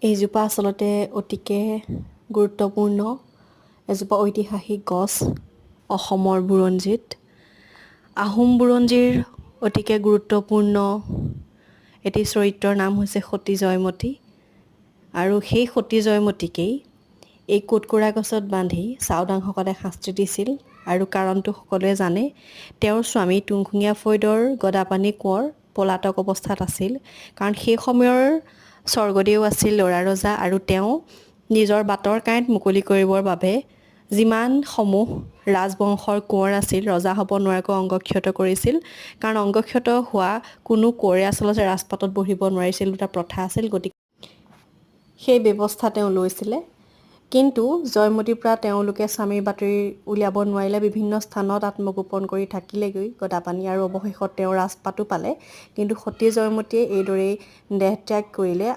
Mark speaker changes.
Speaker 1: এইজোপা আচলতে অতিকে গুৰুত্বপূৰ্ণ এজোপা ঐতিহাসিক গছ অসমৰ বুৰঞ্জীত। আহোম বুৰঞ্জীৰ অতিকে গুৰুত্বপূৰ্ণ এটি চৰিত্ৰৰ নাম হৈছে সতী জয়মতী আৰু সেই সতী জয়মতীকেই এই কোটকোৰা গছত বান্ধি চাওদাংসকলে শাস্তি দিছিল আৰু কাৰণটো সকলোৱে জানে। তেওঁৰ স্বামী তুংখুঙীয়া ফৈদৰ গদাপাণি কোঁৱৰ পলাতক অৱস্থাত আছিল, কাৰণ সেই সময়ৰ স্বৰ্গদেউ আছিল ল'ৰা ৰজা আৰু তেওঁ নিজৰ বাটৰ কাঁইট মুকলি কৰিবৰ বাবে যিমানসমূহ ৰাজবংশৰ কোঁৱৰ আছিল ৰজা হ'ব নোৱাৰাকৈ অংগক্ষত কৰিছিল, কাৰণ অংগক্ষত হোৱা কোনো কোঁৱৰে আচলতে ৰাজপাটত বহিব নোৱাৰিছিল, দুটা প্ৰথা আছিল। গতিকে সেই ব্যৱস্থা তেওঁ লৈছিলে, কিন্তু জয়মতীৰ পৰা তেওঁলোকে স্বামীৰ বাতৰি উলিয়াব নোৱাৰিলে। বিভিন্ন স্থানত আত্মগোপন কৰি থাকিলেগৈ গদাপাণি আৰু অৱশেষত তেওঁ ৰাজপাটো পালে, কিন্তু সতী জয়মতীয়ে এইদৰেই দেহত্যাগ কৰিলে